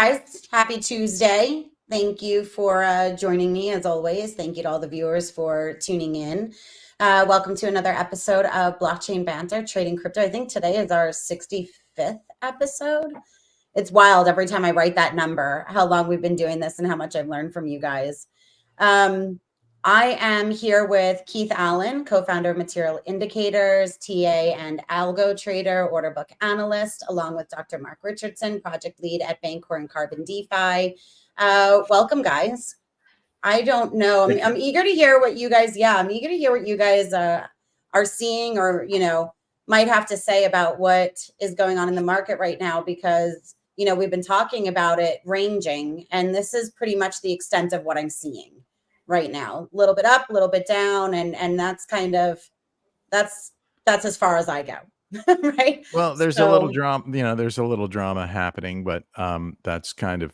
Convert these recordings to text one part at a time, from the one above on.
guys. Happy Tuesday. Thank you for joining me as always. Thank you to all the viewers for tuning in. Welcome to another episode of Blockchain Banter, Trading Crypto. I think today is our 65th episode. It's wild every time I write that number, how long we've been doing this and how much I've learned from you guys. I am here with Keith Allen, co-founder of Material Indicators, TA and algo trader, order book analyst, along with Dr. Mark Richardson, project lead at Banter and Carbon DeFi. Welcome, guys. I don't know. I'm eager to hear what you guys, I'm eager to hear what you guys are seeing or, might have to say about what is going on in the market right now, because, we've been talking about it ranging, and this is pretty much the extent of what I'm seeing right now. A little bit up, a little bit down, and that's kind of that's as far as I go. Right. Well, there's a little drama, there's a little drama happening, but that's kind of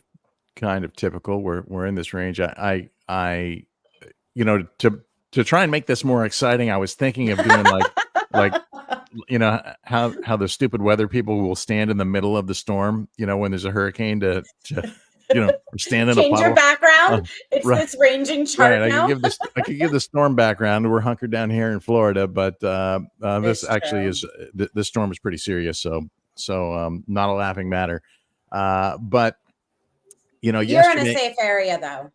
typical. We're in this range. I to try and make this more exciting, I was thinking of doing like how the stupid weather people will stand in the middle of the storm, when there's a hurricane to stand in a puddle. Change your background. It's right. This ranging chart right. now. I could give the storm background. We're hunkered down here in Florida, but this actually is this storm is pretty serious. So not a laughing matter. But you're yesterday, in a safe area though,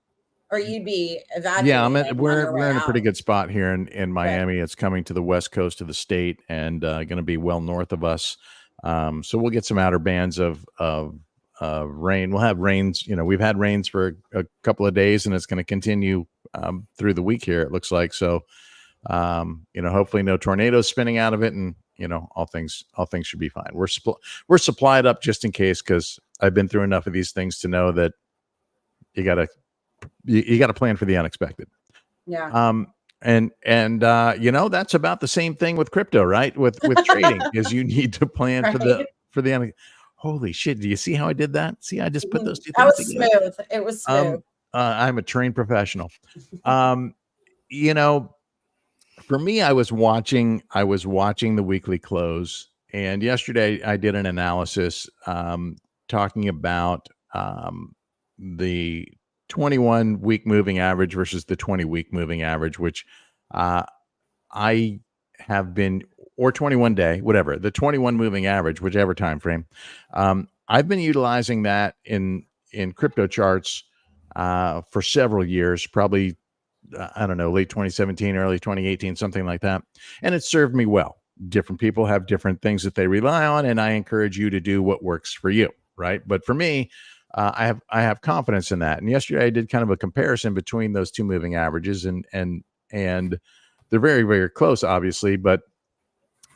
or you'd be evacuated. Yeah, we're in a pretty good spot here in Miami. Right. It's coming to the west coast of the state and going to be well north of us. So we'll get some outer bands of rain. We'll have rains. We've had rains for a couple of days, and it's going to continue through the week here, it looks like. So, hopefully no tornadoes spinning out of it, and all things should be fine. We're supplied up just in case, because I've been through enough of these things to know that you gotta plan for the unexpected. Yeah. And that's about the same thing with crypto, right? With trading, is you need to plan right. for the Holy shit! Do you see how I did that? See, I just put those two things together. Smooth. It was smooth. I'm a trained professional. For me, I was watching the weekly close, and yesterday I did an analysis talking about the 21-week moving average versus the 20-week moving average, which I have been, or 21-day, whatever, the 21 moving average, whichever time frame. I've been utilizing that in crypto charts for several years, probably, I don't know, late 2017, early 2018, something like that. And it served me well. Different people have different things that they rely on, and I encourage you to do what works for you, right? But for me, I have confidence in that. And yesterday I did kind of a comparison between those two moving averages, and they're very, very close, obviously. But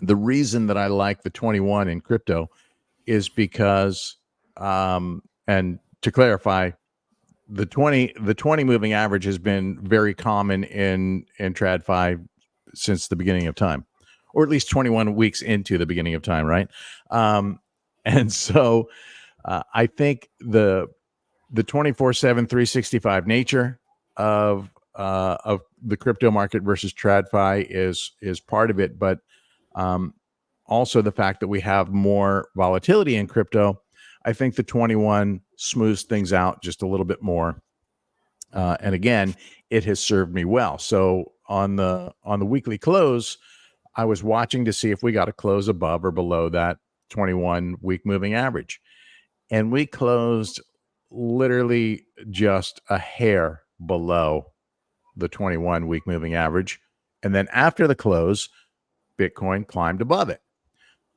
the reason that I like the 21 in crypto is because, and to clarify, the 20 moving average has been very common in TradFi since the beginning of time, or at least 21 weeks into the beginning of time, right? And so I think the 24/7, 365 nature of the crypto market versus TradFi is part of it, but also the fact that we have more volatility in crypto. I think the 21 smooths things out just a little bit more, and again, it has served me well. So on the weekly close, I was watching to see if we got a close above or below that 21-week moving average, and we closed literally just a hair below the 21-week moving average, and then after the close, Bitcoin climbed above it.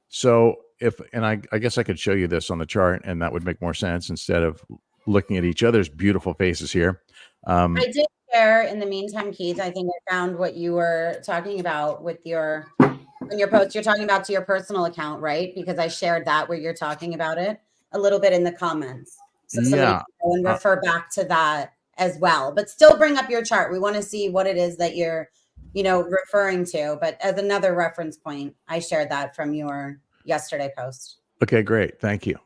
So I guess I could show you this on the chart, and that would make more sense instead of looking at each other's beautiful faces here. I did share in the meantime, Keith. I think I found what you were talking about with your post. You're talking about to your personal account, right? Because I shared that where you're talking about it a little bit in the comments. So somebody can go and refer back to that as well. But still bring up your chart. We want to see what it is that you're referring to. But as another reference point, I shared that from your yesterday post. Okay, great. Thank you.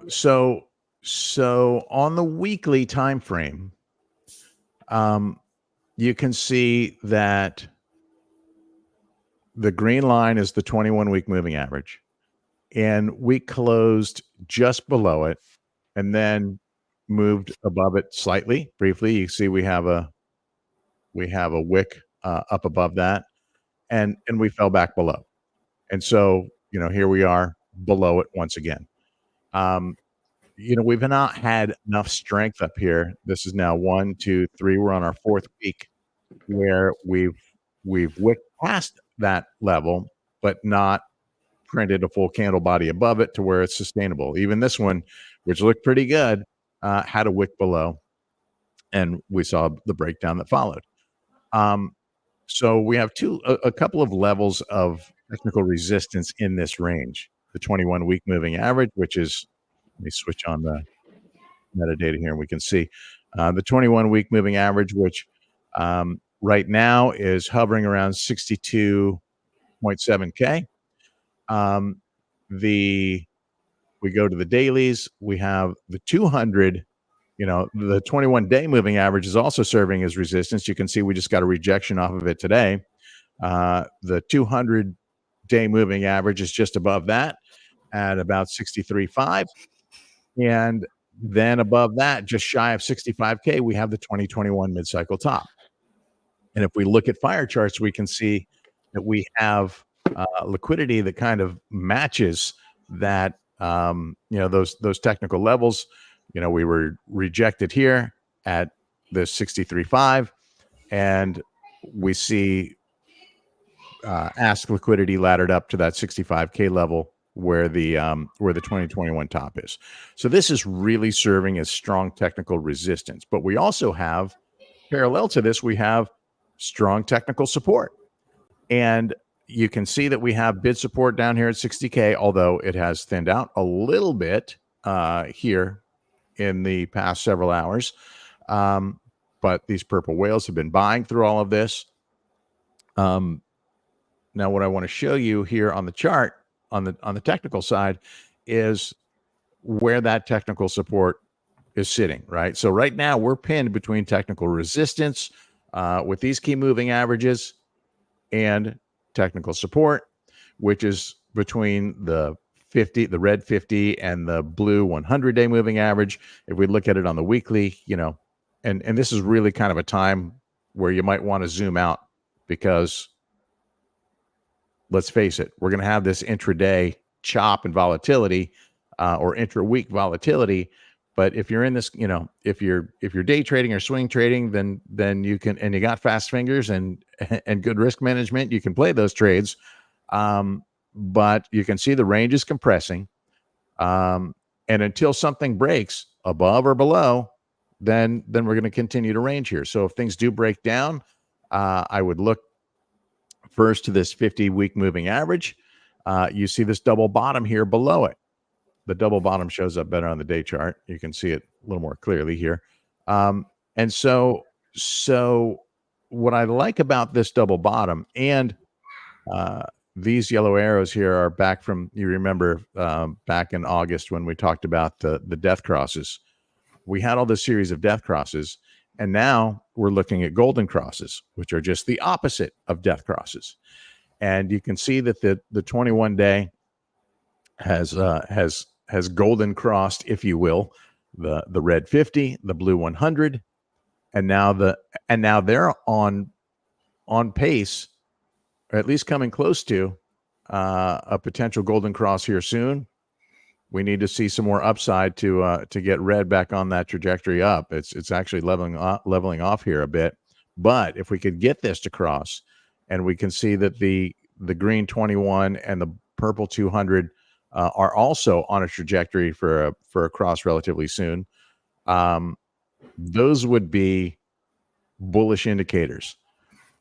So on the weekly time frame, you can see that the green line is the 21-week moving average, and we closed just below it, and then moved above it slightly, briefly. You see we have a wick up above that, and we fell back below. And so, here we are below it once again. We've not had enough strength up here. This is now 1, 2, 3. We're on our fourth week where we've wicked past that level, but not printed a full candle body above it to where it's sustainable. Even this one, which looked pretty good, had a wick below, and we saw the breakdown that followed. So we have a couple of levels of technical resistance in this range. The 21-week moving average, which is, let me switch on the metadata here and we can see the 21-week moving average, which right now is hovering around 62.7K. We go to the dailies, we have the 200, the 21-day moving average is also serving as resistance. You can see we just got a rejection off of it today. The 200-day moving average is just above that at about 63.5. And then above that, just shy of 65K, we have the 2021 mid-cycle top. And if we look at fire charts, we can see that we have liquidity that kind of matches that, those technical levels. We were rejected here at the 63.5, and we see ask liquidity laddered up to that 65K level where the 2021 top is. So this is really serving as strong technical resistance. But we also have, parallel to this, we have strong technical support. And you can see that we have bid support down here at 60K, although it has thinned out a little bit here in the past several hours. But these purple whales have been buying through all of this. Now, what I want to show you here on the chart, on the technical side, is where that technical support is sitting, right? So right now we're pinned between technical resistance with these key moving averages and technical support, which is between the red 50 and the blue 100-day moving average. If we look at it on the weekly, and this is really kind of a time where you might want to zoom out, because let's face it, we're going to have this intraday chop and volatility or intra-week volatility. But if you're in this, if you're day trading or swing trading, then you can, and you got fast fingers and good risk management, you can play those trades. But you can see the range is compressing. And until something breaks above or below, then we're going to continue to range here. So if things do break down, I would look first to this 50-week moving average. You see this double bottom here below it. The double bottom shows up better on the day chart. You can see it a little more clearly here. And so what I like about this double bottom, and these yellow arrows here are back from, you remember back in August when we talked about the death crosses. We had all this series of death crosses, and now we're looking at golden crosses, which are just the opposite of death crosses. And you can see that the 21-day has golden crossed, if you will, the red 50, the blue 100, and now they're on pace, or at least coming close to a potential golden cross here soon. We need to see some more upside to get red back on that trajectory up. It's actually leveling off here a bit. But if we could get this to cross, and we can see that the green 21 and the purple 200 are also on a trajectory for a cross relatively soon, those would be bullish indicators,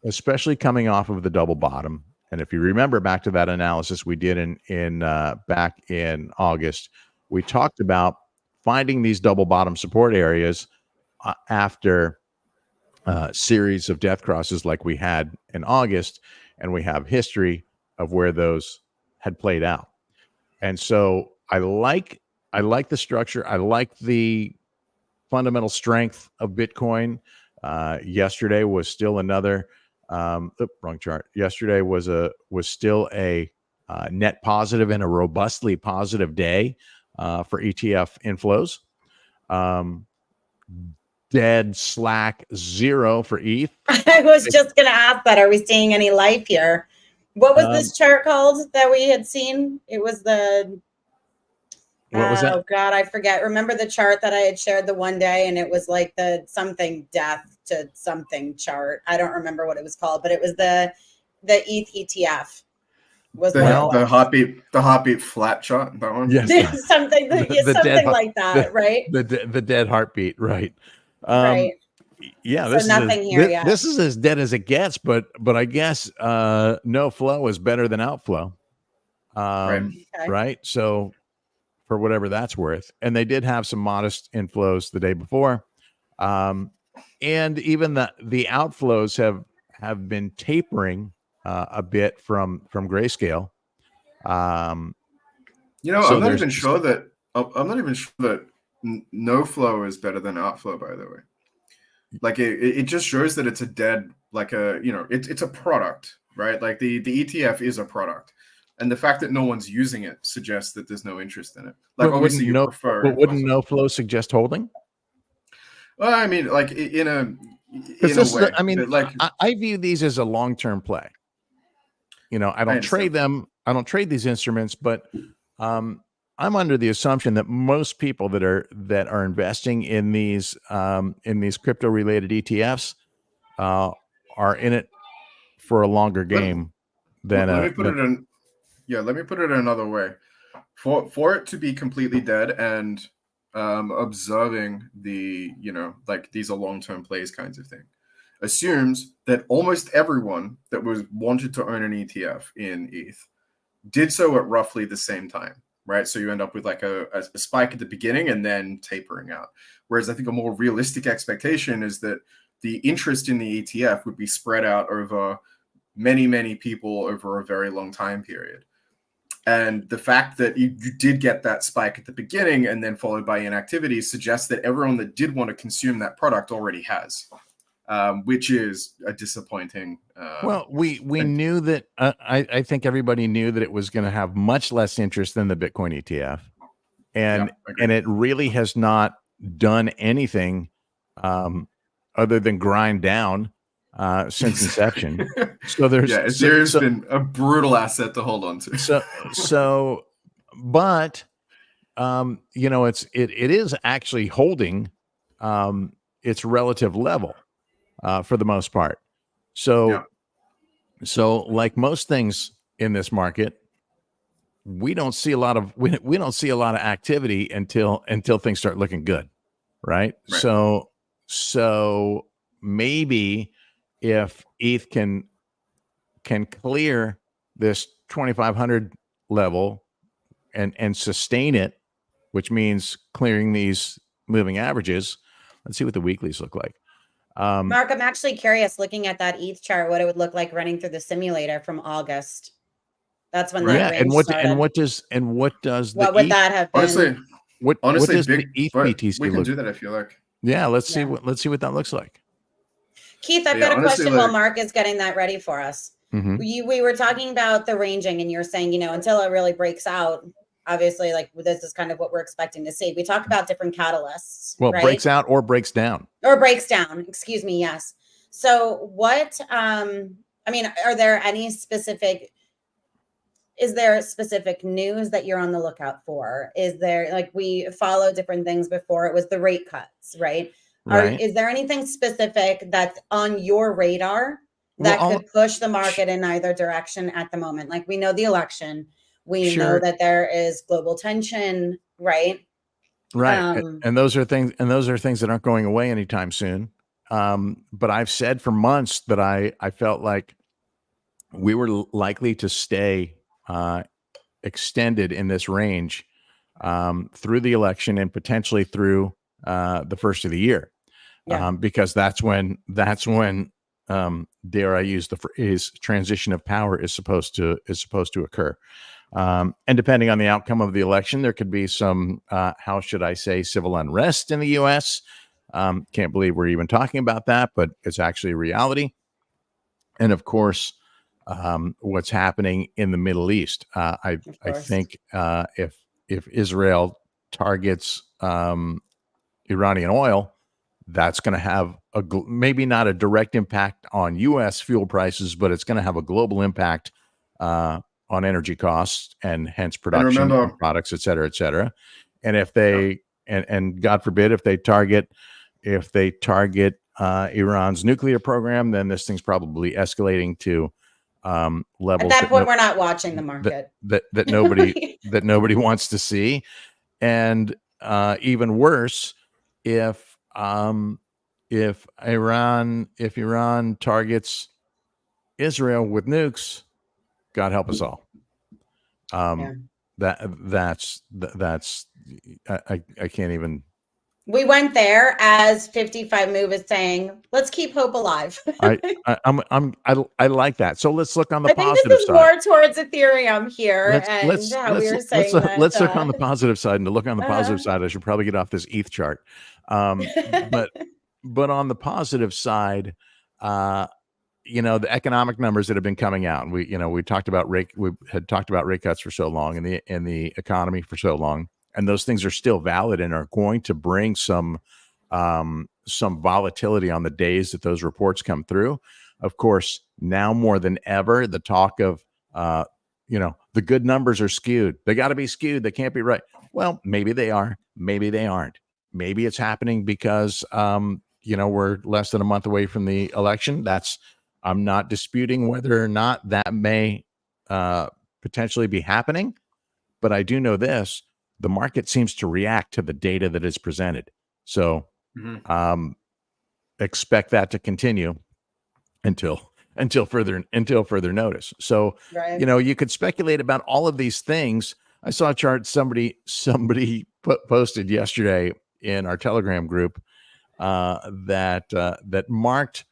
especially coming off of the double bottom. And if you remember back to that analysis we did in back in August, we talked about finding these double bottom support areas after a series of death crosses like we had in August, and we have history of where those had played out. And so I like the structure. I like the fundamental strength of Bitcoin. Yesterday was still another. Wrong chart. Yesterday was still a net positive and a robustly positive day for ETF inflows. dead slack 0 for ETH. I was just going to ask that. Are we seeing any life here? What was this chart called that we had seen? It was the what was that? Oh God, I forget. Remember the chart that I had shared the one day, and it was like the something death to something chart. I don't remember what it was called, but it was the ETH ETF. Was the heartbeat flat chart, that one? Yes. something something like that, right? The dead heartbeat, right. Right. Yeah, so nothing here yet. This is as dead as it gets, but I guess no flow is better than outflow. Right. Okay. Right. So for whatever that's worth. And they did have some modest inflows the day before. And even the outflows have been tapering a bit from Grayscale. I'm so not even sure that no flow is better than outflow, by the way. Like it just shows that it's a dead, like it's a product, right? Like the ETF is a product. And the fact that no one's using it suggests that there's no interest in it. Like, but obviously you prefer. But wouldn't no flow suggest holding? Well, I mean, like in a way. I view these as a long-term play. I don't trade them. I don't trade these instruments, but I'm under the assumption that most people that are investing in these crypto-related ETFs are in it for a longer game than. Let me put it another way. For it to be completely dead and observing the these are long-term plays kinds of thing assumes that almost everyone that wanted to own an ETF in ETH did so at roughly the same time, right? So you end up with like a spike at the beginning and then tapering out. Whereas I think a more realistic expectation is that the interest in the ETF would be spread out over many, many people over a very long time period. And the fact that you did get that spike at the beginning and then followed by inactivity suggests that everyone that did want to consume that product already has, which is a disappointing. Well, we knew that. I think everybody knew that it was going to have much less interest than the Bitcoin ETF, and it really has not done anything other than grind down since inception. So Ethereum's been a brutal asset to hold on to. But it is actually holding its relative level for the most part. So like most things in this market, we don't see a lot of activity until things start looking good, right? So maybe if ETH can clear this 2,500 level and sustain it, which means clearing these moving averages. Let's see what the weeklies look like. Mark, I'm actually curious, looking at that ETH chart, what it would look like running through the simulator from August. That's when that range started. And what does would that have been? Honestly, does the ETH BTC we can do that if you like. Yeah, let's see what that looks like. Keith, I've got a question while Mark is getting that ready for us. Mm-hmm. We were talking about the ranging, and you're saying, until it really breaks out, obviously, like this is kind of what we're expecting to see. We talk about different catalysts. Well, right? Breaks out or breaks down. Or breaks down. Excuse me. Yes. So what? Are there any specific? Is there specific news that you're on the lookout for? Is there, like, we follow different things before it was the rate cuts, right? Is there anything specific that's on your radar that could push the market in either direction at the moment? Like, we know the election, we know that there is global tension, right? Right. And those are things that aren't going away anytime soon. But I've said for months that I felt like we were likely to stay extended in this range through the election and potentially through the first of the year, because that's when dare I use the phrase, transition of power is supposed to occur. And depending on the outcome of the election, there could be some how should I say, civil unrest in the U.S. Can't believe we're even talking about that, but it's actually a reality. And of course, what's happening in the Middle East. I think if Israel targets Iranian oil, that's going to have maybe not a direct impact on U.S. fuel prices, but it's going to have a global impact on energy costs and hence And production remember, of products, et cetera, et cetera. And if they and God forbid if they target Iran's nuclear program, then this thing's probably escalating to levels At that point, we're not watching the market. that nobody wants to see, and even worse, if Iran targets Israel with nukes, God help us all. That's I can't even. We went there as 55 Move is saying, let's keep hope alive. I like that. So let's look on the positive think this is side. more towards Ethereum here, Let's look on the positive side. And to look on the positive side, I should probably get off this ETH chart. But on the positive side, the economic numbers that have been coming out, and we had talked about rate cuts for so long, and the economy for so long, and those things are still valid and are going to bring some volatility on the days that those reports come through. Of course, now more than ever, the talk of the good numbers are skewed. They got to be skewed. They can't be right. Well, maybe they are. Maybe they aren't. Maybe it's happening because we're less than a month away from the election. I'm not disputing whether or not that may potentially be happening, but I do know this: the market seems to react to the data that is presented. So expect that to continue until further notice. So you could speculate about all of these things. I saw a chart somebody posted yesterday in our Telegram group that marked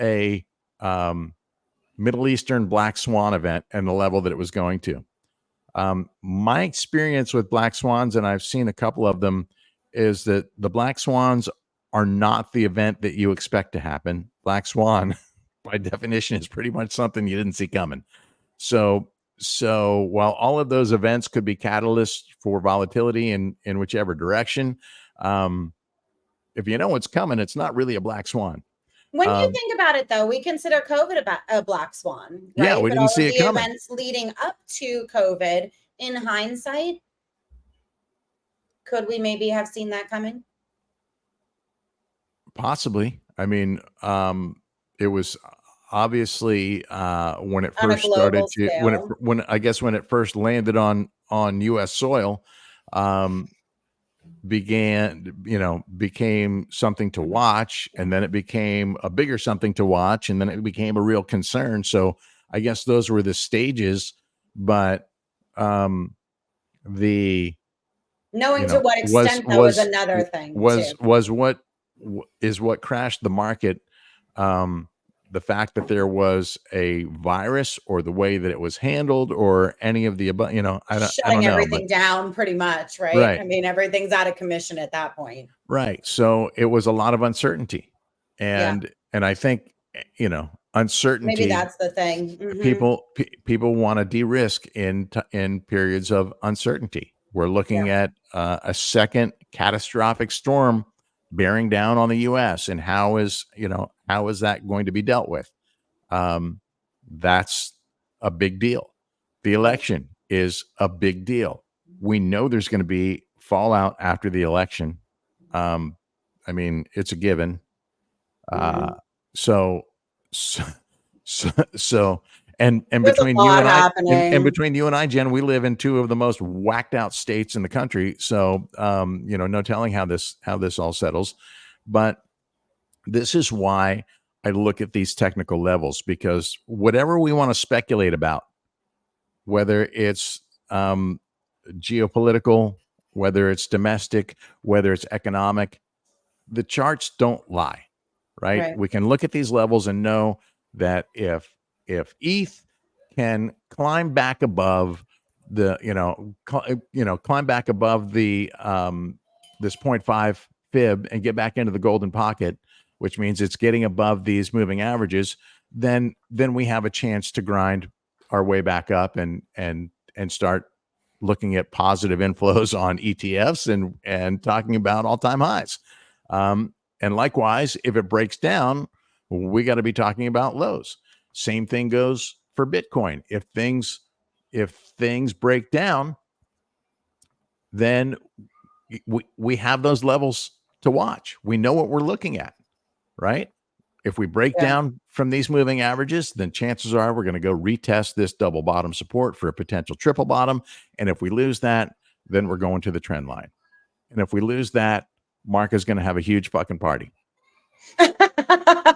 a Middle Eastern black swan event and the level that it was going to. My experience with black swans, and I've seen a couple of them, is that the black swans are not the event that you expect to happen. Black swan, by definition, is pretty much something you didn't see coming. So while all of those events could be catalysts for volatility in whichever direction, if you know what's coming, it's not really a black swan. When you think about it, though, we consider COVID a black swan, right? Yeah, we didn't see it coming. Events leading up to COVID, in hindsight, could we maybe have seen that coming? Possibly. I mean, it was obviously when it first started to when it first landed on U.S. soil, became something to watch, and then it became a bigger something to watch, and then it became a real concern. So I guess those were the stages, but the knowing to what extent that was another thing was what crashed the market. The fact that there was a virus, or the way that it was handled, or any of the above, I don't know. Shutting everything down pretty much, right? I mean, everything's out of commission at that point. Right. So it was a lot of uncertainty. And I think, uncertainty. Maybe that's the thing. People want to de-risk in periods of uncertainty. We're looking at a second catastrophic storm bearing down on the U.S. and how is that going to be dealt with? That's a big deal. The election is a big deal. We know there's going to be fallout after the election. I mean, it's a given. So and between you and I, and between you and I, Jen, we live in two of the most whacked out states in the country. So, no telling how this all settles, but this is why I look at these technical levels, because whatever we want to speculate about, whether it's geopolitical, whether it's domestic, whether it's economic, the charts don't lie, right? We can look at these levels and know that if ETH can climb back above the, climb back above the this 0.5 fib and get back into the golden pocket, which means it's getting above these moving averages, then we have a chance to grind our way back up and start looking at positive inflows on ETFs and talking about all-time highs. And likewise, if it breaks down, we got to be talking about lows. Same thing goes for Bitcoin. If things break down, then we have those levels to watch. We know what we're looking at, right? If we break down from these moving averages, then chances are we're going to go retest this double bottom support for a potential triple bottom. And if we lose that, then we're going to the trend line. And if we lose that, Mark is going to have a huge fucking party.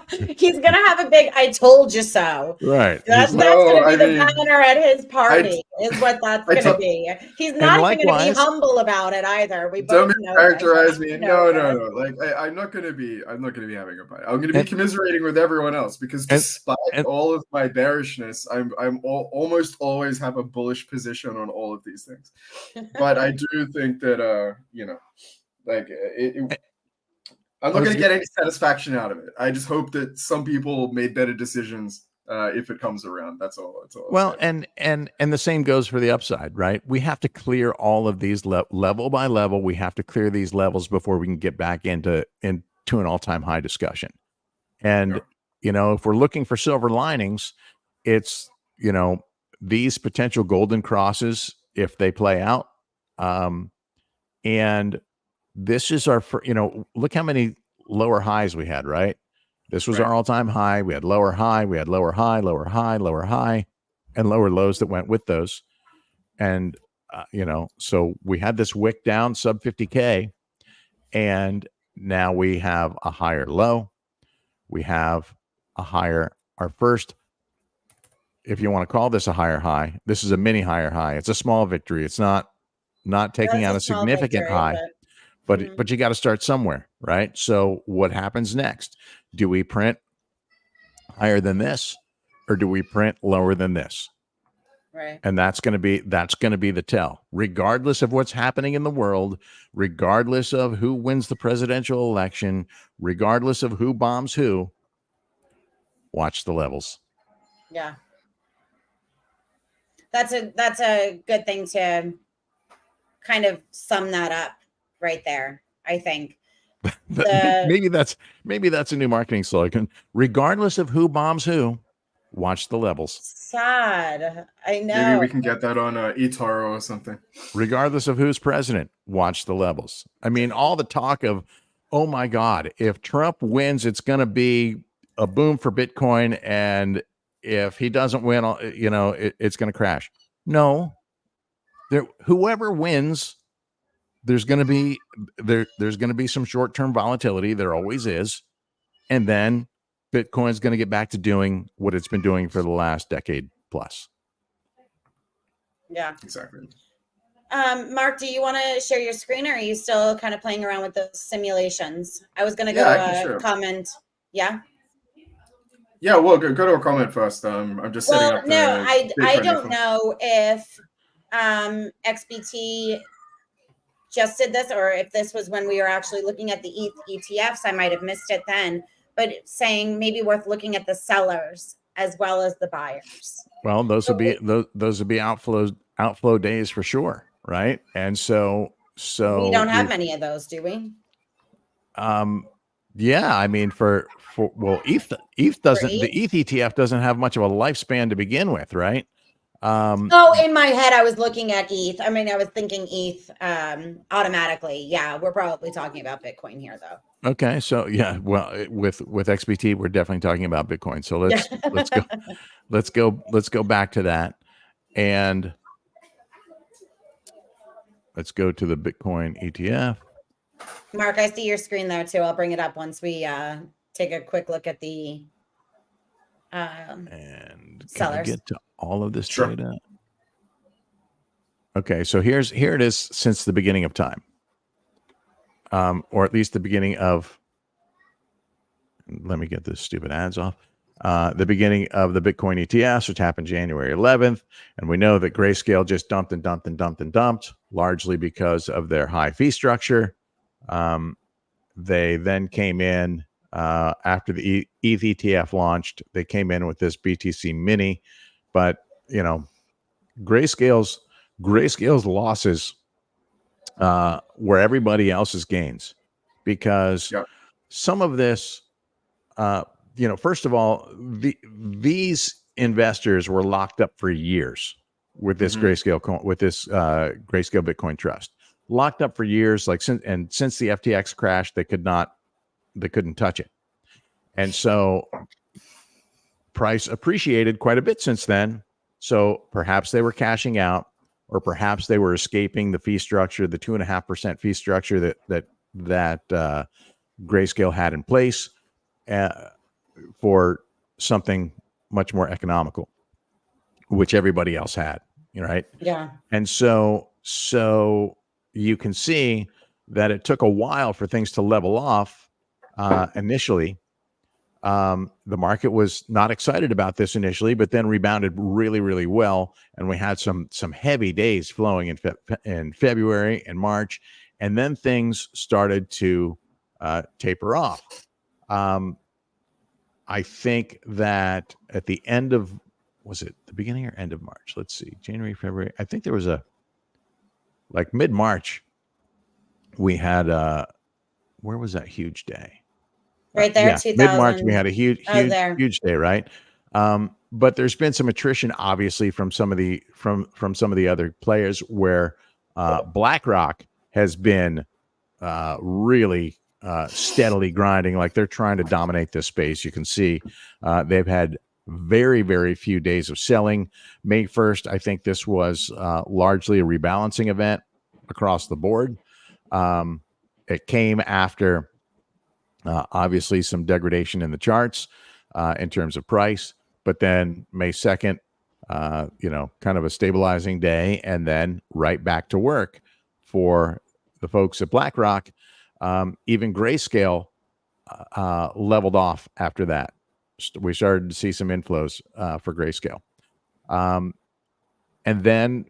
He's gonna have a big "I told you so." Right. That's gonna be the banner at his party. Is what that's gonna be. He's not even gonna be humble about it either. We both know characterize me. No. Like I'm not gonna be having a party. I'm gonna be commiserating with everyone else because despite all of my bearishness, I'm almost always have a bullish position on all of these things. But I do think that like I'm not going to get any satisfaction out of it. I just hope that some people made better decisions if it comes around. That's all. Well, and the same goes for the upside, right? We have to clear all of these level by level. We have to clear these levels before we can get back into an all-time high discussion. And if we're looking for silver linings, it's these potential golden crosses if they play out, and this is our, look how many lower highs we had, right? This was our all-time high. We had lower high, we had lower high, lower high, lower high, and lower lows that went with those. And, so we had this wick down sub 50K, and now we have a higher low. We have our first, if you want to call this a higher high, this is a mini higher high. It's a small victory. It's not taking out a significant high. But you got to start somewhere, right? So what happens next? Do we print higher than this, or do we print lower than this? Right. And that's going to be the tell, regardless of what's happening in the world, regardless of who wins the presidential election, regardless of who bombs who. Watch the levels. Yeah, that's a good thing to kind of sum that up. Right there, I think. Maybe that's a new marketing slogan. Regardless of who bombs who, watch the levels. Sad. I know. Maybe we can get that on eToro or something. Regardless of who's president, watch the levels. I mean, all the talk of, oh my God, if Trump wins, it's going to be a boom for Bitcoin, and if he doesn't win, it's going to crash. No, whoever wins. There's going to be some short-term volatility. There always is. And then Bitcoin's going to get back to doing what it's been doing for the last decade plus. Yeah, exactly. Mark, do you want to share your screen, or are you still kind of playing around with those simulations? I was going to go comment. Yeah. Yeah, well, go to a comment first. I'm just setting up. No, I don't know if XBT just did this, or if this was when we were actually looking at the ETFs. I might have missed it then, but saying maybe worth looking at the sellers as well as the buyers. Well, those would be outflow days for sure, right? And so we don't have many of those, do we? Yeah, I mean ETH doesn't, the ETH ETF doesn't have much of a lifespan to begin with, right? In my head, I was looking at ETH. I mean, I was thinking ETH automatically. Yeah, we're probably talking about Bitcoin here, though. Okay, so yeah, well, with XBT, we're definitely talking about Bitcoin. So let's go back to that, and let's go to the Bitcoin ETF. Mark, I see your screen there too. I'll bring it up once we take a quick look at the and sellers. Get to all of this data. Okay, so here it is since the beginning of time, or at least the beginning of. Let me get this stupid ads off. The beginning of the Bitcoin ETFs, which happened January 11th, and we know that Grayscale just dumped and dumped and dumped and dumped, largely because of their high fee structure. They then came in after the ETH ETF launched. They came in with this BTC Mini, but Grayscale's losses were everybody else's gains, because some of this, first of all, these investors were locked up for years with this grayscale Bitcoin trust, locked up for years. Like since the FTX crash, they couldn't touch it, and so price appreciated quite a bit since then. So perhaps they were cashing out, or perhaps they were escaping the fee structure, the 2.5% fee structure that Grayscale had in place for something much more economical, which everybody else had, right? Yeah. And so you can see that it took a while for things to level off initially. The market was not excited about this initially, but then rebounded really, really well. And we had some heavy days flowing in February and March, and then things started to taper off. I think that at the end of, was it the beginning or end of March? Let's see, January, February. I think there was like mid-March, we had where was that huge day? Right there, Yeah, 2000. mid-March, we had a huge day, right? But there's been some attrition, obviously, from some of the other players, where BlackRock has been really steadily grinding, like they're trying to dominate this space. You can see they've had very, very few days of selling. May 1st, I think this was largely a rebalancing event across the board. It came after obviously some degradation in the charts in terms of price, but then May 2nd, kind of a stabilizing day, and then right back to work for the folks at BlackRock. Even Grayscale leveled off after that. We started to see some inflows for Grayscale. And then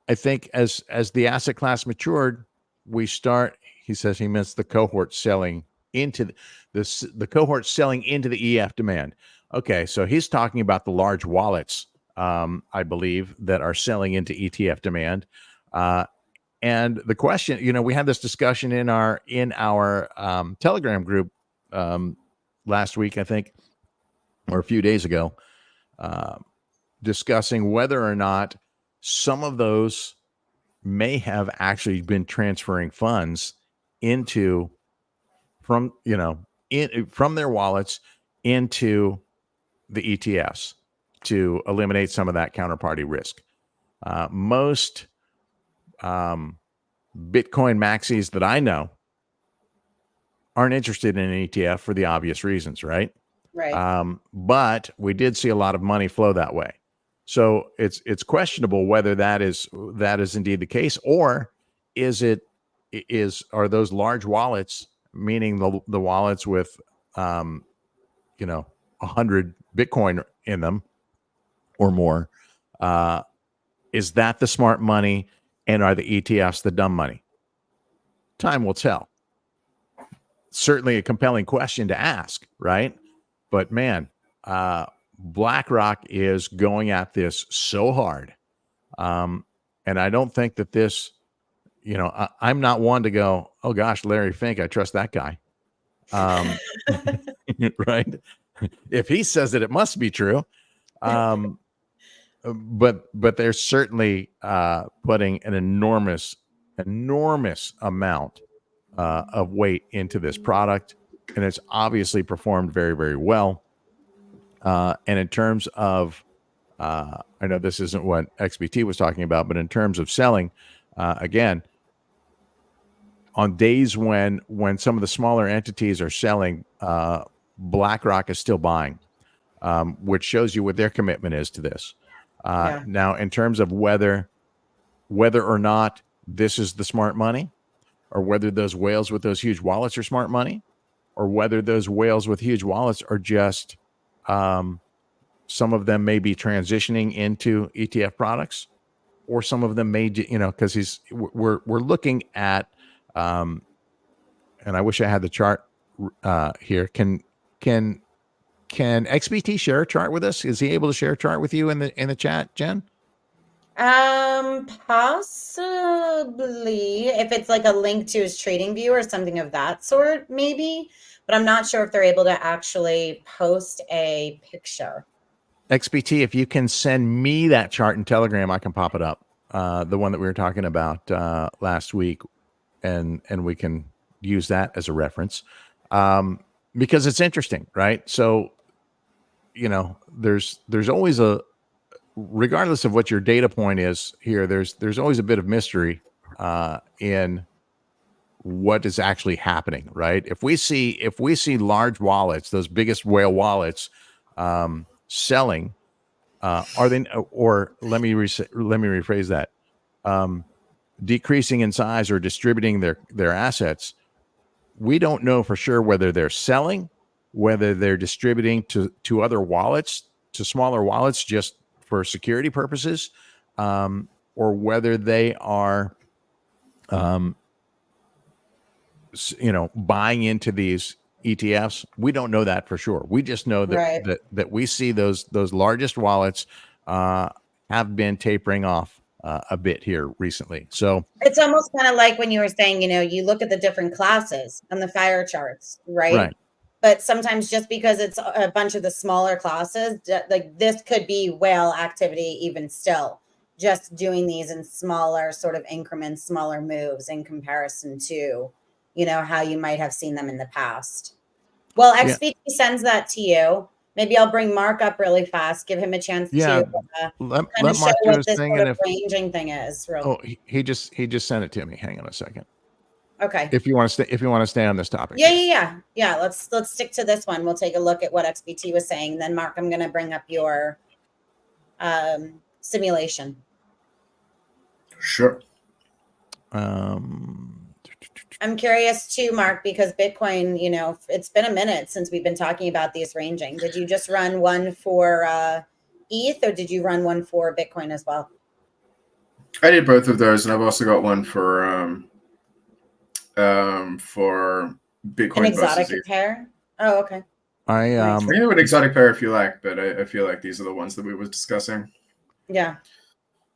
I think as the asset class matured, he says he missed the cohort selling into the cohort selling into the EF demand. Okay, so he's talking about the large wallets, I believe, that are selling into ETF demand. And the question, we had this discussion in our Telegram group last week, I think, or a few days ago, discussing whether or not some of those may have actually been transferring funds from their wallets into the ETFs to eliminate some of that counterparty risk. Most Bitcoin maxis that I know aren't interested in an ETF for the obvious reasons, right? Right. But we did see a lot of money flow that way. So it's questionable whether that is indeed the case, or are those large wallets, meaning the wallets with 100 Bitcoin in them or more, is that the smart money, and are the ETFs the dumb money? Time will tell. Certainly a compelling question to ask, right? But man, BlackRock is going at this so hard. And I don't think that this, I'm not one to go, oh gosh, Larry Fink, I trust that guy. Right? If he says it must be true. But they're certainly putting an enormous amount of weight into this product, and it's obviously performed very, very well. And in terms of, I know this isn't what XBT was talking about, but in terms of selling, again, on days when some of the smaller entities are selling, BlackRock is still buying, which shows you what their commitment is to this. Now, in terms of whether or not this is the smart money, or whether those whales with those huge wallets are smart money, or whether those whales with huge wallets are just some of them may be transitioning into ETF products, or some of them may, because we're looking at, and I wish I had the chart here. Can XBT share a chart with us? Is he able to share a chart with you in the chat, Jen? Possibly, if it's like a link to his trading view or something of that sort, maybe. but I'm not sure if they're able to actually post a picture. XBT, if you can send me that chart in Telegram, I can pop it up. The one that we were talking about last week, and we can use that as a reference, because it's interesting, right? So, there's always regardless of what your data point is here, there's always a bit of mystery in what is actually happening, right? If we see large wallets, those biggest whale wallets, selling, are they, or let me rephrase that, decreasing in size or distributing their assets, we don't know for sure whether they're selling, whether they're distributing to other wallets, to smaller wallets, just for security purposes, or whether they are, buying into these ETFs. We don't know that for sure. We just know that Right. that we see those largest wallets have been tapering off a bit here recently. So It's almost kind of like when you were saying, you look at the different classes on the fire charts, right? right, But sometimes just because it's a bunch of the smaller classes, like this could be whale activity even still, just doing these in smaller sort of increments, smaller moves in comparison to, how you might have seen them in the past. Well, yeah, XBT sends that to you. Maybe I'll bring Mark up really fast, give him a chance yeah. to Let kind of show Mark do what his this thing, sort and of if ranging thing is. Real he just sent it to me. Hang on a second. okay. If you want to stay on this topic Yeah, here. yeah. Let's stick to this one. We'll take a look at what XBT was saying. And then Mark, I'm going to bring up your simulation. Sure. I'm curious too, Mark, because Bitcoin, it's been a minute since we've been talking about these ranging. Did you just run one for ETH, or did you run one for Bitcoin as well? I did both of those, and I've also got one for Bitcoin An exotic versus ETH. pair? Oh, okay. I Nice. I can do an exotic pair if you like, but I feel like these are the ones that we were discussing. Yeah.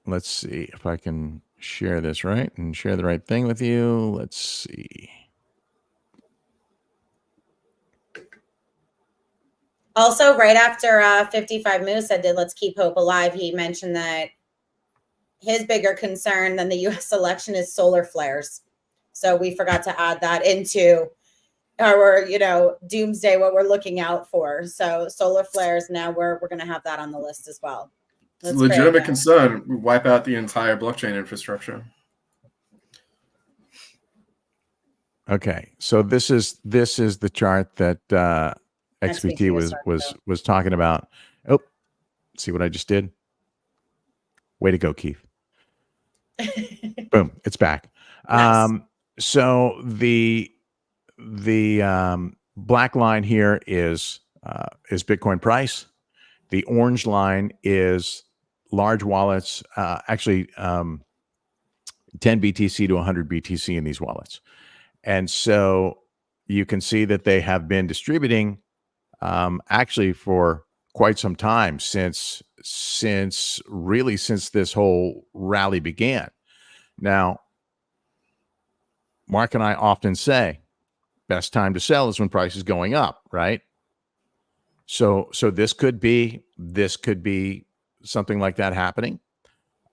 let's see if I can share this right and share the right thing with you. Let's see. Also, right after 55 Moose said, let's keep hope alive, he mentioned that his bigger concern than the U.S. election is solar flares. So we forgot to add that into our, doomsday, what we're looking out for. So solar flares, now we're going to have that on the list as well. It's a legitimate concern. We wipe out the entire blockchain infrastructure. Okay, so this is the chart that XBT was talking about. Oh, see what I just did? Way to go, Keith. Boom, it's back. Nice. So the black line here is Bitcoin price. The orange line is large wallets, actually 10 BTC to 100 BTC in these wallets. And so you can see that they have been distributing actually for quite some time since this whole rally began. Now, Mark and I often say, best time to sell is when price is going up, right? So this could be something like that happening.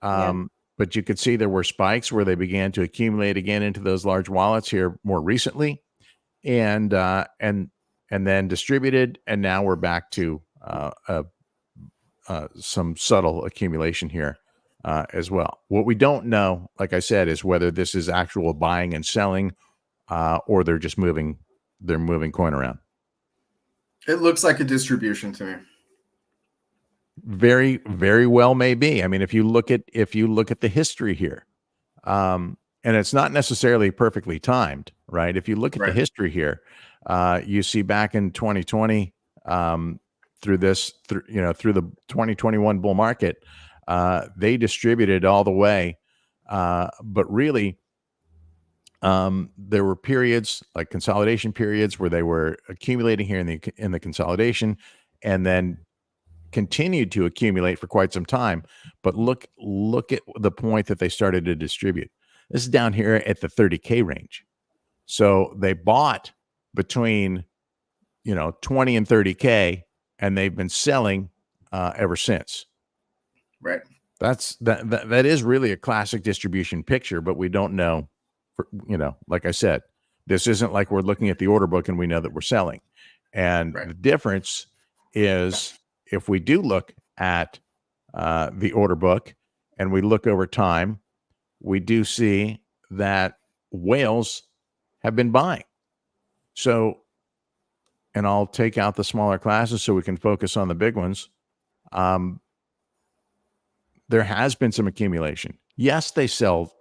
But you could see there were spikes where they began to accumulate again into those large wallets here more recently, and then distributed, and now we're back to some subtle accumulation here as well. What we don't know, like I said, is whether this is actual buying and selling, or they're just moving coin around. It looks like a distribution to me. Very, very well may be. I mean, if you look at the history here, and it's not necessarily perfectly timed, right? If you look at the history here, you see back in 2020, through the 2021 bull market, they distributed all the way, but really, there were periods, like consolidation periods, where they were accumulating here in the consolidation, and then continued to accumulate for quite some time. But look at the point that they started to distribute. This is down here at the 30K range. So they bought between 20 and 30K, and they've been selling ever since. Right. That is really a classic distribution picture, but we don't know, like I said, this isn't like we're looking at the order book and we know that we're selling. And Right. the difference is, if we do look at the order book and we look over time, we do see that whales have been buying. So, and I'll take out the smaller classes so we can focus on the big ones. There has been some accumulation. Yes, they sell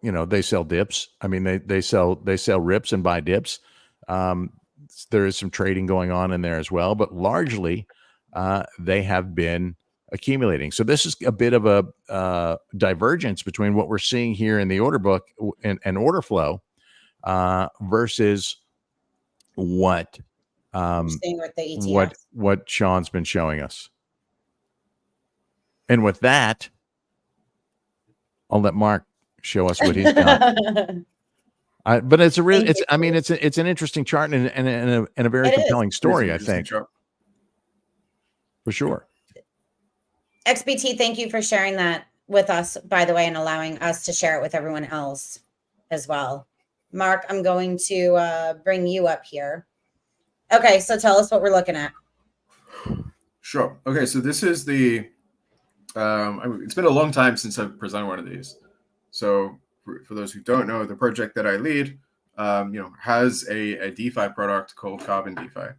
dips. I mean, they sell rips and buy dips. There is some trading going on in there as well, but largely they have been accumulating. So this is a bit of a divergence between what we're seeing here in the order book and order flow versus what seeing with the ETFs. what Sean's been showing us. And with that, I'll let Mark show us what he's got. But it's it's an interesting chart and a very compelling story, I think. Chart. For sure. XBT, thank you for sharing that with us, by the way, and allowing us to share it with everyone else as well. Mark, I'm going to bring you up here. Okay, so tell us what we're looking at. Sure. Okay, so this is the it's been a long time since I've presented one of these. So for those who don't know, the project that I lead, has a DeFi product called Carbon DeFi.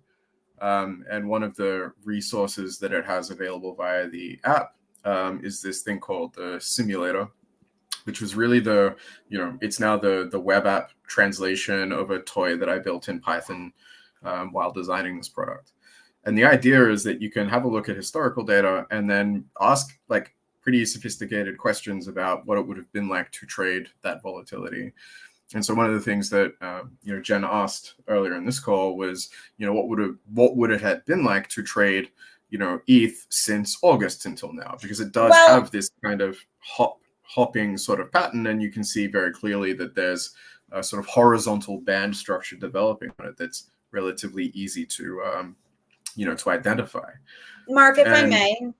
And one of the resources that it has available via the app is this thing called the simulator, which was really it's now the web app translation of a toy that I built in Python while designing this product. And the idea is that you can have a look at historical data and then ask like pretty sophisticated questions about what it would have been like to trade that volatility. And so one of the things that Jen asked earlier in this call was, what would it have been like to trade, ETH since August until now? Because it does have this kind of hopping sort of pattern, and you can see very clearly that there's a sort of horizontal band structure developing on it that's relatively easy to to identify. Mark, if I may,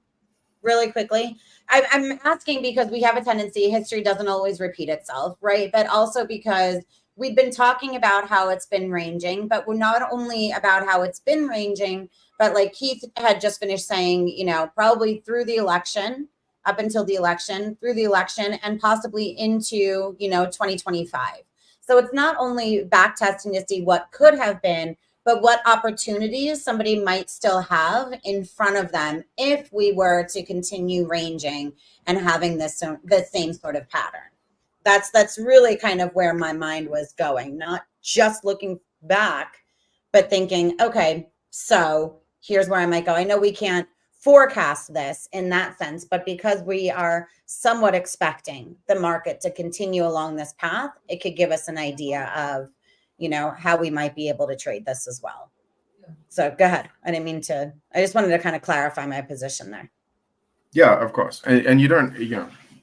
really quickly, I'm asking because we have a tendency, history doesn't always repeat itself, right? But also because we've been talking about how it's been ranging, but we're not only about how it's been ranging, but like Keith had just finished saying, probably through the election, up until the election, through the election, and possibly into, 2025. So it's not only back testing to see what could have been, but what opportunities somebody might still have in front of them if we were to continue ranging and having the same sort of pattern. That's really kind of where my mind was going, not just looking back, but thinking, okay, so here's where I might go. I know we can't forecast this in that sense, but because we are somewhat expecting the market to continue along this path, it could give us an idea of how we might be able to trade this as well. So go ahead. I just wanted to kind of clarify my position there. Yeah, of course. And you don't,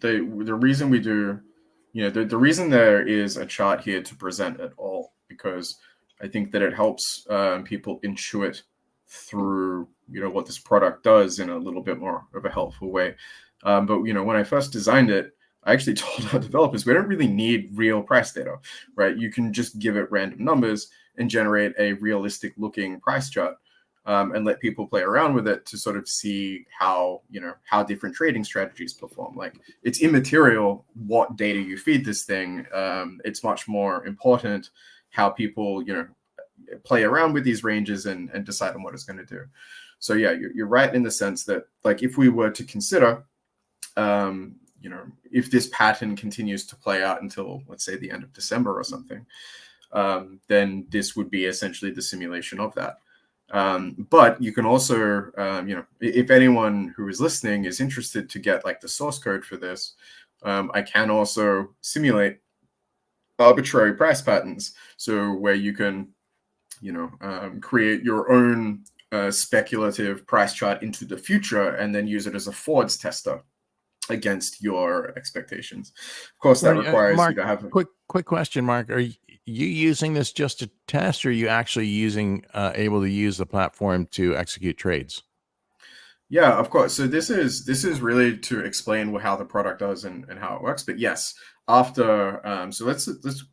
the reason we do, the reason there is a chart here to present at all, because I think that it helps people intuit through, what this product does in a little bit more of a helpful way. But, when I first designed it, I actually told our developers, we don't really need real price data, right? You can just give it random numbers and generate a realistic looking price chart and let people play around with it to sort of see how different trading strategies perform. Like, it's immaterial what data you feed this thing. It's much more important how people, play around with these ranges and decide on what it's going to do. So yeah, you're right in the sense that, like, if we were to consider, if this pattern continues to play out until, let's say, the end of December or something, then this would be essentially the simulation of that. But you can also, if anyone who is listening is interested to get like the source code for this, I can also simulate arbitrary price patterns. So where you can, create your own speculative price chart into the future and then use it as a forwards tester against your expectations. Of course, that requires Mark, you to have quick question, Mark. you using this just to test, or are you actually able to use the platform to execute trades? Yeah, of course. So this is really to explain how the product does and how it works. But yes, after so let's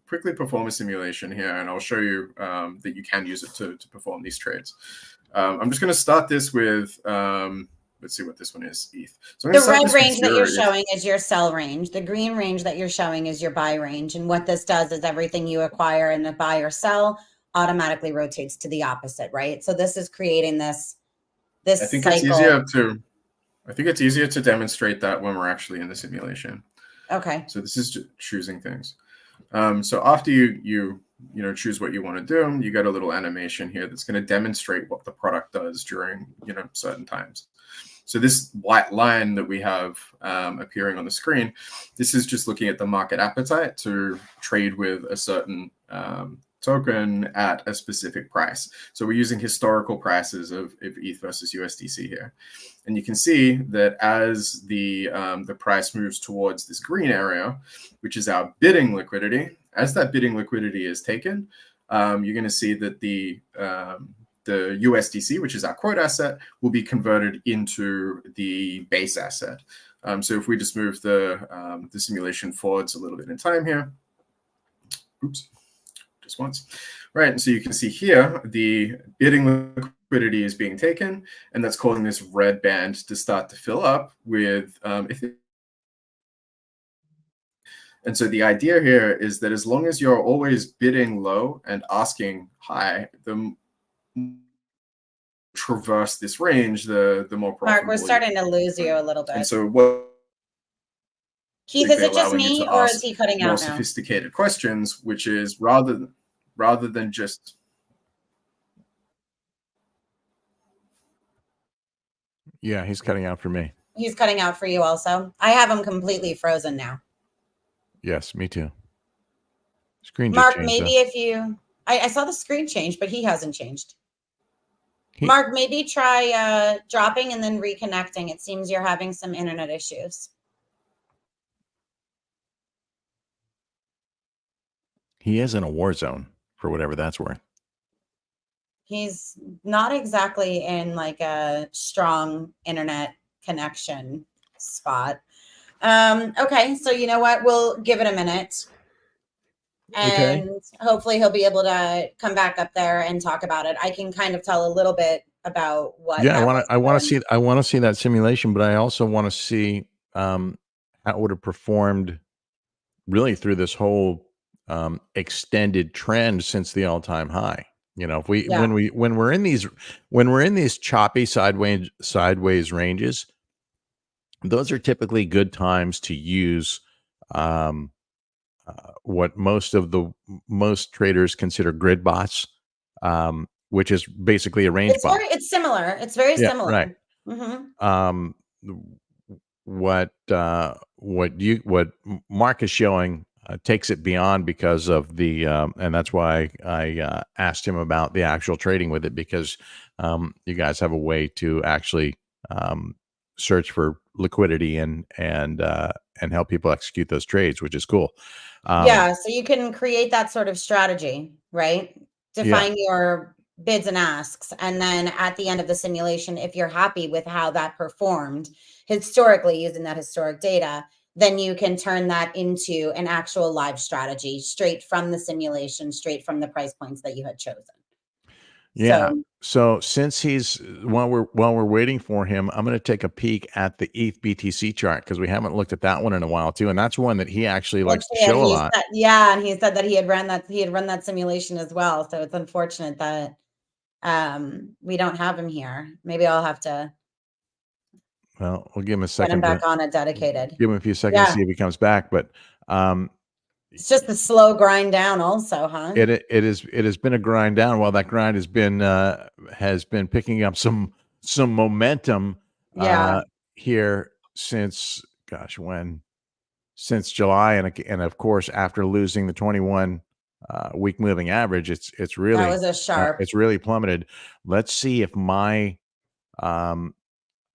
quickly perform a simulation here, and I'll show you that you can use it to perform these trades. I'm just going to start this with let's see what this one is, ETH. So I'm The going to start red this with range that 0 you're ETH. showing is your sell range. The green range that you're showing is your buy range. And what this does is everything you acquire in the buy or sell automatically rotates to the opposite, right? So this is creating this I think it's cycle. easier to demonstrate that when we're actually in the simulation. Okay. So this is choosing things. So after you choose what you want to do, you get a little animation here that's going to demonstrate what the product does during certain times. So this white line that we have appearing on the screen, this is just looking at the market appetite to trade with a certain token at a specific price. So we're using historical prices of ETH versus USDC here. And you can see that as the price moves towards this green area, which is our bidding liquidity, as that bidding liquidity is taken, you're going to see that the USDC, which is our quote asset, will be converted into the base asset. So if we just move the simulation forwards a little bit in time here, oops, just once, right? And so you can see here the bidding liquidity is being taken, and that's causing this red band to start to fill up with and so the idea here is that as long as you're always bidding low and asking high, the traverse this range, the more profitable. Mark, we're starting to lose you a little bit. And so what Keith, is it just allowing you me to or is ask he cutting more out now? sophisticated questions, which is rather than just Yeah, he's cutting out for me. He's cutting out for you also. I have him completely frozen now. Yes, me too. Screen just Mark, changed, maybe if you, I saw the screen change, but he hasn't changed. Mark, maybe try dropping and then reconnecting. It seems you're having some internet issues. He is in a war zone, for whatever that's worth. He's not exactly in like a strong internet connection spot. Okay, so you know what? We'll give it a minute. And hopefully he'll be able to come back up there and talk about it. I can kind of tell a little bit about what. Yeah, I want to see that simulation, but I also want to see how it would have performed really through this whole extended trend since the all-time high. If when we're in these choppy sideways ranges, those are typically good times to use what most traders consider grid bots, which is basically a range bot. It's similar. It's very similar. Right. Mm-hmm. What Mark is showing takes it beyond because of the and that's why I asked him about the actual trading with it, because you guys have a way to actually search for liquidity and help people execute those trades, which is cool. Yeah, so you can create that sort of strategy, right? Define your bids and asks, and then at the end of the simulation, if you're happy with how that performed historically using that historic data, then you can turn that into an actual live strategy straight from the simulation, straight from the price points that you had chosen. Yeah. So since while we're waiting for him, I'm going to take a peek at the ETH BTC chart, because we haven't looked at that one in a while too, and that's one that he actually likes to show a lot. And he said that he had run that simulation as well. So it's unfortunate that we don't have him here. Maybe I'll have to. Well, we'll give him a second. Get him back on a dedicated. Give him a few seconds to see if he comes back, but it's just the slow grind down, also, huh? It has been a grind down. While that grind has been picking up some momentum here since July, and of course after losing the 21 week moving average, it's really, that was a sharp. It's really plummeted. Let's see if my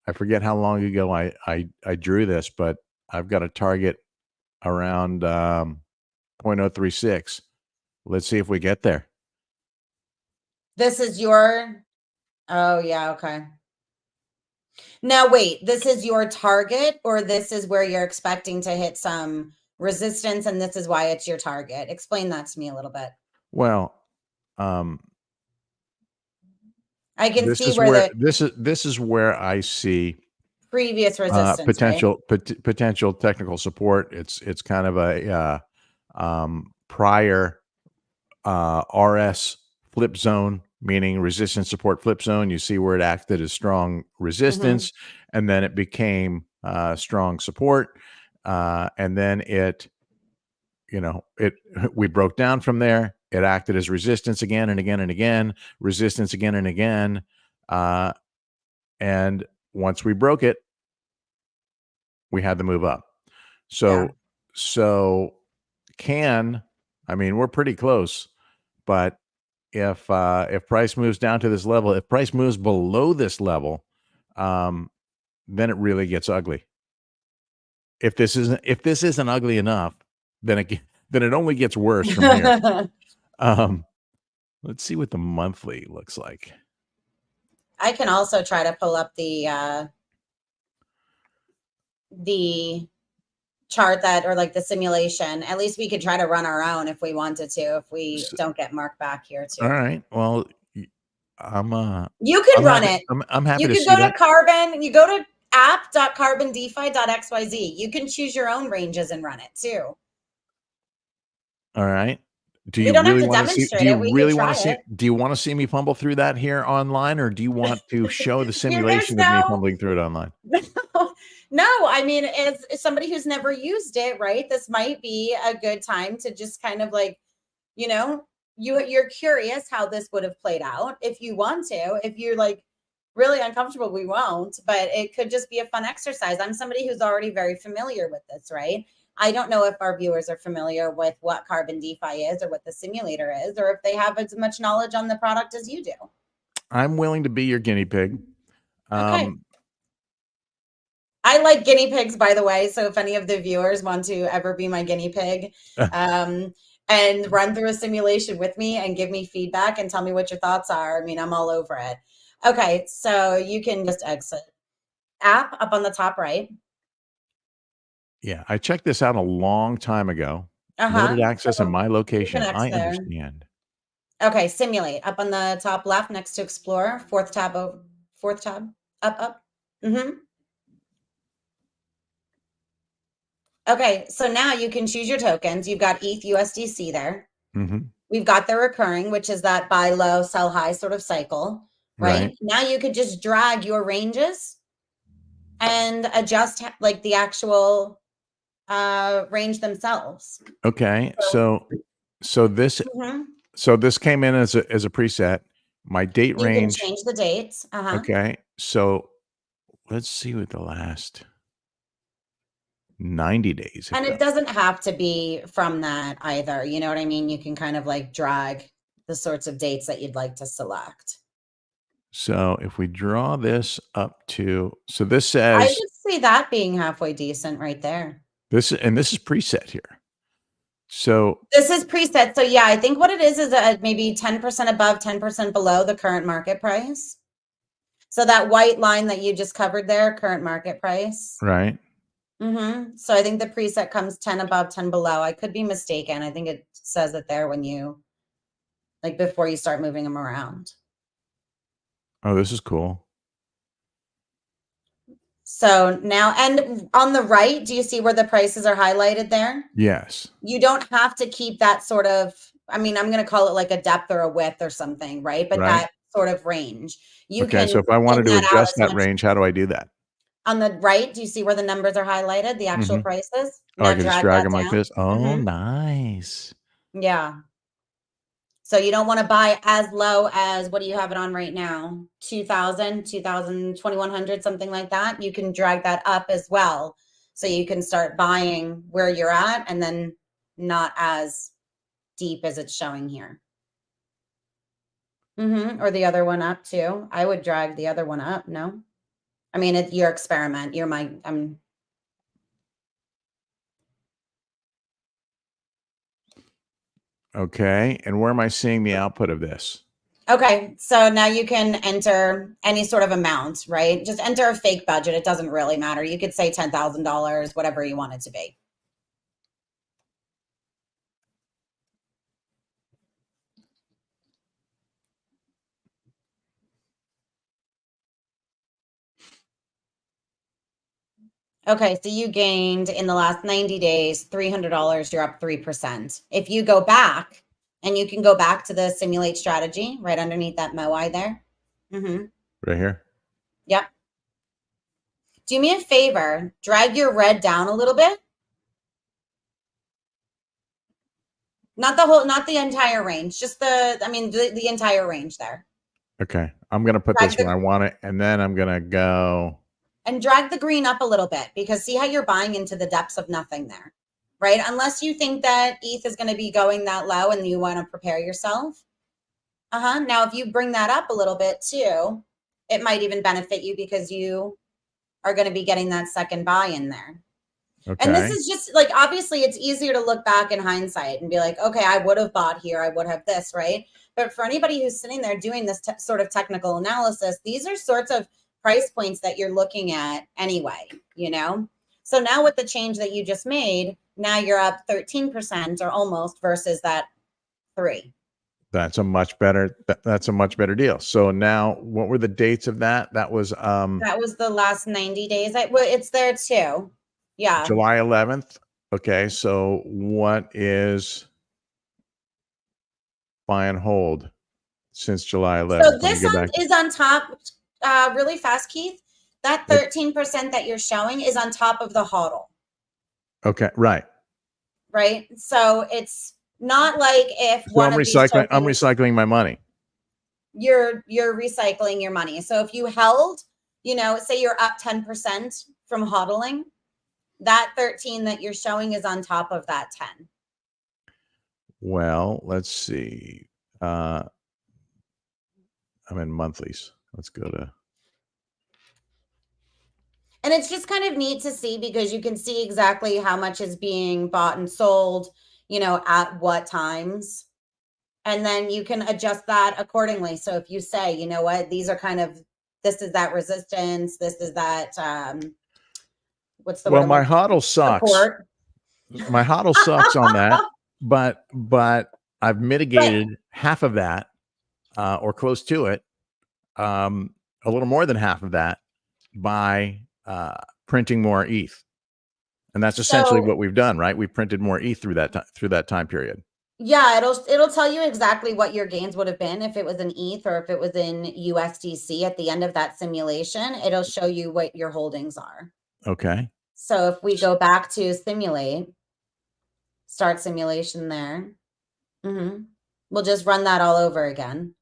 I forget how long ago I drew this, but I've got a target around 0.036. Let's see if we get there. This is your, oh yeah, okay. Now wait, this is your target, or this is where you're expecting to hit some resistance and this is why it's your target? Explain that to me a little bit. Well, I can this see is where where the this is where I see previous resistance, right? potential technical support. It's kind of a prior RS flip zone, meaning resistance support flip zone. You see where it acted as strong resistance, and then it became strong support, and then it, we broke down from there. It acted as resistance again and again and again, resistance again and again, and once we broke it, we had the move up. So I mean, we're pretty close, but if price moves down to this level, if price moves below this level, then it really gets ugly. If this isn't ugly enough, then it only gets worse from here. Let's see what the monthly looks like. I can also try to pull up the chart that, or like the simulation. At least we could try to run our own if we wanted to, if we don't get marked back here too. All right. Well, you could run it. I'm happy you to could see go that. to Carbon, you go to app.carbondefi.xyz. You can choose your own ranges and run it too. All right. Do We you don't have really to want to see? demonstrate Do you it. We really could want to try see? it. Do you want to see me fumble through that here online, or do you want to show the There's simulation of me fumbling through it online? No, I mean, as somebody who's never used it, right? This might be a good time to just kind of like, you're curious how this would have played out. If you want to, if you're like really uncomfortable, we won't, but it could just be a fun exercise. I'm somebody who's already very familiar with this, right? I don't know if our viewers are familiar with what Carbon DeFi is or what the simulator is, or if they have as much knowledge on the product as you do. I'm willing to be your guinea pig. Okay. I like guinea pigs, by the way. So if any of the viewers want to ever be my guinea pig and run through a simulation with me and give me feedback and tell me what your thoughts are, I mean, I'm all over it. Okay, so you can just exit. App up on the top right. Yeah, I checked this out a long time ago. Limited access in my location. I understand. Okay, simulate up on the top left next to Explorer. Fourth tab, up. Okay, so now you can choose your tokens. You've got ETH USDC there. We've got the recurring, which is that buy low, sell high sort of cycle, right? Now you could just drag your ranges and adjust like the actual range themselves. Okay, so this came in as a preset. My date range. You can change the dates. Okay, so let's see what the last 90 days. And it doesn't have to be from that either. You know what I mean? You can kind of like drag the sorts of dates that you'd like to select. So if we draw this up to, so this says, I could see that being halfway decent right there. This is preset here. So this is preset. So yeah, I think what it is maybe 10% above, 10% below the current market price. So that white line that you just covered there, current market price. Right. So I think the preset comes 10 above, 10 below. I could be mistaken. I think it says it there when you, like before you start moving them around. Oh, this is cool. So now, and on the right, do you see where the prices are highlighted there? Yes. You don't have to keep that sort of, I mean, I'm going to call it like a depth or a width or something, right? But that sort of range. Okay, so if I wanted to adjust that range, how do I do that? On the right, do you see where the numbers are highlighted, the actual prices? Oh, I can just drag them like this? Oh, nice. Yeah. So you don't want to buy as low as, what do you have it on right now? 2,000, 2,100, something like that. You can drag that up as well. So you can start buying where you're at and then not as deep as it's showing here. Or the other one up too. I would drag the other one up. No, I mean, it's your experiment. Okay. And where am I seeing the output of this? Okay, so now you can enter any sort of amount, right? Just enter a fake budget. It doesn't really matter. You could say $10,000, whatever you want it to be. Okay, so you gained in the last 90 days $300. You're up 3%. If you go back, and you can go back to the simulate strategy right underneath that MOI there. Right here. Yep. Do me a favor, drag your red down a little bit. Not the entire range, just the entire range there. Okay. I'm going to put this where I want it. And then I'm going to go. And drag the green up a little bit, because see how you're buying into the depths of nothing there, right? Unless you think that ETH is going to be going that low and you want to prepare yourself. Now, if you bring that up a little bit too, it might even benefit you because you are going to be getting that second buy in there. Okay. And this is just like, obviously it's easier to look back in hindsight and be like, okay, I would have bought here. I would have this, right? But for anybody who's sitting there doing this sort of technical analysis, these are sorts of price points that you're looking at anyway, you know? So now with the change that you just made, now you're up 13% or almost versus that 3. That's a much better deal. So now what were the dates of that? That was the last 90 days. It's there too. Yeah. July 11th. Okay. So what is buy and hold since July 11th? So this is on top, really fast, Keith. That 13% that you're showing is on top of the HODL. Okay. Right. Right. So it's not like if I'm recycling my money. You're recycling your money. So if you held, say you're up 10% from hodling, that 13 that you're showing is on top of that 10. Well, let's see. I'm in monthlies. Let's go to. And it's just kind of neat to see, because you can see exactly how much is being bought and sold, at what times. And then you can adjust that accordingly. So if you say, you know what, these are this is that resistance, this is that, what's the word? Well, my HODL sucks. Support. My HODL sucks on that, but I've mitigated half of that, or close to it, a little more than half of that, by printing more ETH. And that's essentially what we've done, right? We printed more ETH through that time period. Yeah, it'll tell you exactly what your gains would have been if it was in ETH or if it was in USDC at the end of that simulation. It'll show you what your holdings are. Okay. So if we go back to simulate, start simulation there. We'll just run that all over again.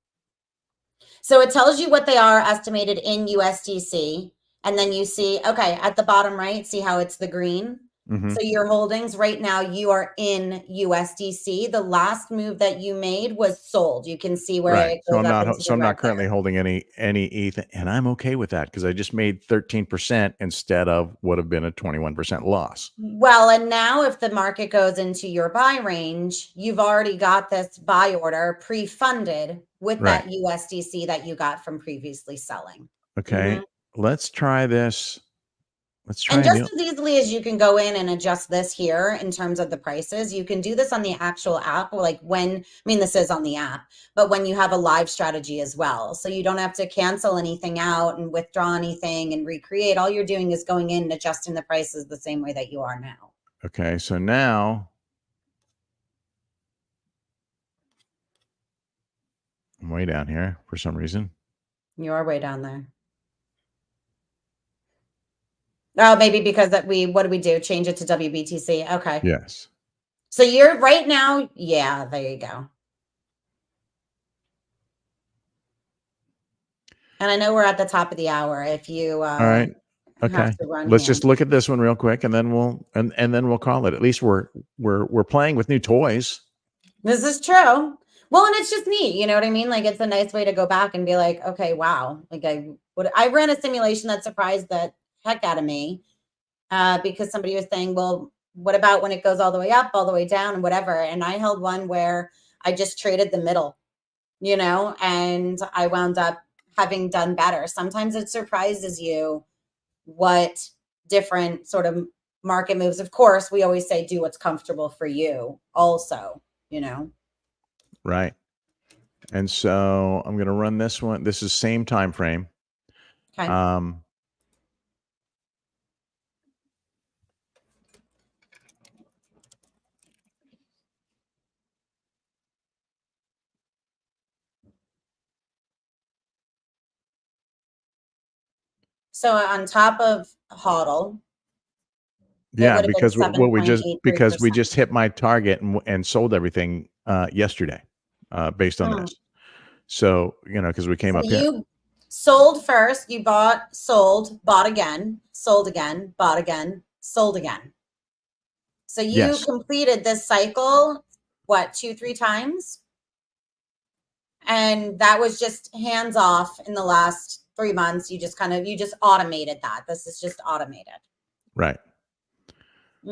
So it tells you what they are estimated in USDC. And then you see, okay, at the bottom right, see how it's the green? So your holdings right now, you are in USDC. The last move that you made was sold. You can see where it goes I'm not currently holding any ETH, and I'm okay with that because I just made 13% instead of would have been a 21% loss. Well, and now if the market goes into your buy range, you've already got this buy order pre-funded with that USDC that you got from previously selling. Okay, let's try this. And just as easily as you can go in and adjust this here in terms of the prices, you can do this on the actual app. Like this is on the app, but when you have a live strategy as well. So you don't have to cancel anything out and withdraw anything and recreate. All you're doing is going in and adjusting the prices the same way that you are now. Okay, so now I'm way down here for some reason. You are way down there. Oh, maybe because what do we do? Change it to WBTC. Okay. Yes. So you're right now. Yeah, there you go. And I know we're at the top of the hour. If you all right, okay, let's just look at this one real quick, and then we'll call it. At least we're playing with new toys. This is true. Well, and it's just neat. You know what I mean? Like, it's a nice way to go back and be like, okay, wow. Like I ran a simulation that surprised the heck out of me, because somebody was saying, well, what about when it goes all the way up, all the way down, and whatever? And I held one where I just traded the middle, and I wound up having done better. Sometimes it surprises you what different sort of market moves. Of course, we always say do what's comfortable for you also, Right. And so I'm going to run this one. This is same time frame. Okay. So on top of HODL, it Yeah, would have been because what we just 7.83%. hit my target and sold everything yesterday based on this. So, because we came up here. You sold first, you bought, sold, bought again, sold again, bought again, sold again. So you completed this cycle, what, 2-3 times? And that was just hands off in the last 3 months. You just automated that. This is just automated. Right.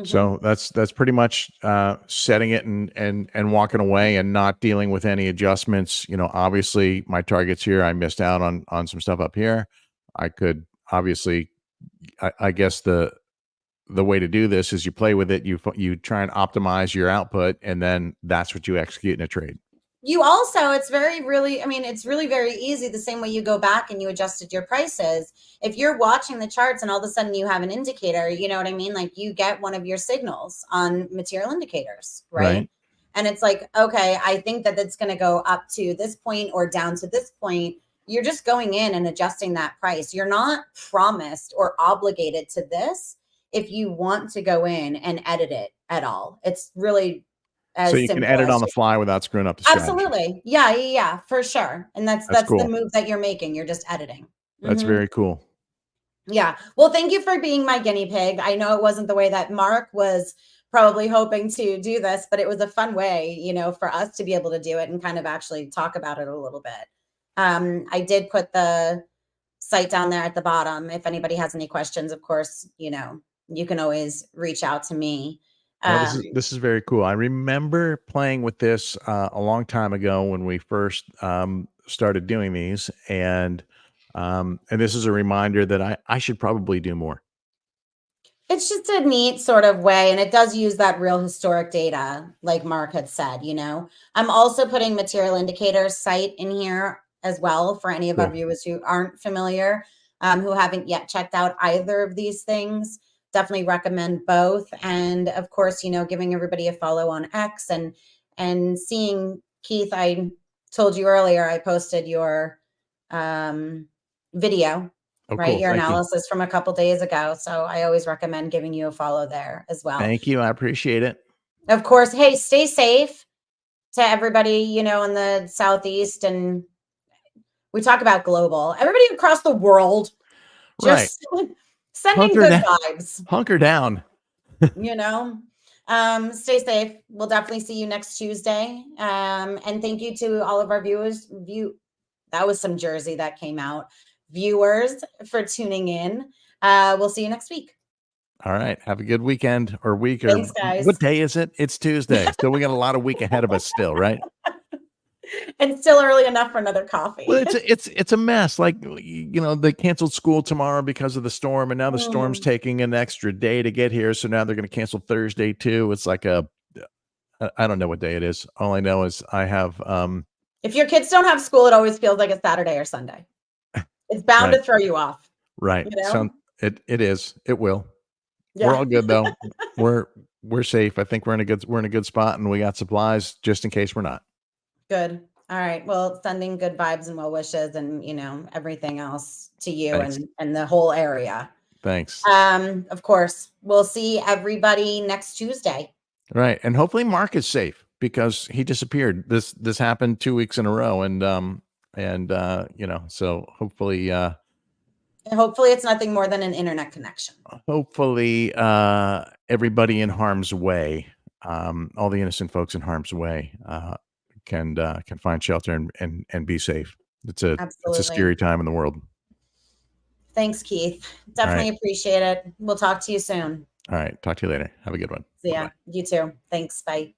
So that's pretty much setting it and walking away and not dealing with any adjustments. Obviously my targets here, I missed out on some stuff up here. I could obviously, I guess the way to do this is you play with it. You try and optimize your output, and then that's what you execute in a trade. You also, it's really very easy. The same way you go back and you adjusted your prices. If you're watching the charts and all of a sudden you have an indicator, you know what I mean? Like you get one of your signals on material indicators, right? And it's like, okay, I think that it's going to go up to this point or down to this point. You're just going in and adjusting that price. You're not promised or obligated to this if you want to go in and edit it at all. It's really so you can edit on the fly without screwing up the strategy. Absolutely. Yeah, for sure. And that's cool. The move that you're making. You're just editing. That's very cool. Yeah. Well, thank you for being my guinea pig. I know it wasn't the way that Mark was probably hoping to do this, but it was a fun way, for us to be able to do it and kind of actually talk about it a little bit. I did put the site down there at the bottom. If anybody has any questions, of course, you can always reach out to me. Well, this is very cool. I remember playing with this a long time ago when we first started doing these, and this is a reminder that I should probably do more. It's just a neat sort of way, and it does use that real historic data, like Mark had said. I'm also putting material indicators site in here as well for any of our viewers who aren't familiar, who haven't yet checked out either of these things. Definitely recommend both. And of course, giving everybody a follow on X and seeing Keith. I told you earlier, I posted your video, right? Cool. Your analysis from a couple days ago. So I always recommend giving you a follow there as well. Thank you. I appreciate it. Of course. Hey, stay safe to everybody, in the Southeast. And we talk about global, everybody across the world, just sending good vibes. Hunker down. Stay safe. We'll definitely see you next Tuesday. And thank you to all of our viewers. That was some Jersey that came out. Viewers for tuning in. We'll see you next week. All right. Have a good weekend or week. Thanks, guys. What day is it? It's Tuesday. So we got a lot of week ahead of us still, right? And still early enough for another coffee. Well, it's a mess. Like, they canceled school tomorrow because of the storm, and now the storm's taking an extra day to get here. So now they're going to cancel Thursday too. It's like I don't know what day it is. All I know is I have. If your kids don't have school, it always feels like a Saturday or Sunday. It's bound to throw you off. Right. So it is. It will. Yeah. We're all good though. we're safe. I think we're in a good spot, and we got supplies just in case we're not. Good. All right. Well, sending good vibes and well wishes and, everything else to you and the whole area. Thanks. Of course, we'll see everybody next Tuesday. Right. And hopefully Mark is safe because he disappeared. This happened 2 weeks in a row. So hopefully it's nothing more than an internet connection. Hopefully everybody in harm's way, all the innocent folks in harm's way, can find shelter and be safe. It's a scary time in the world. Thanks, Keith. Definitely appreciate it. We'll talk to you soon. All right. Talk to you later. Have a good one. See ya. Bye-bye. You too. Thanks. Bye.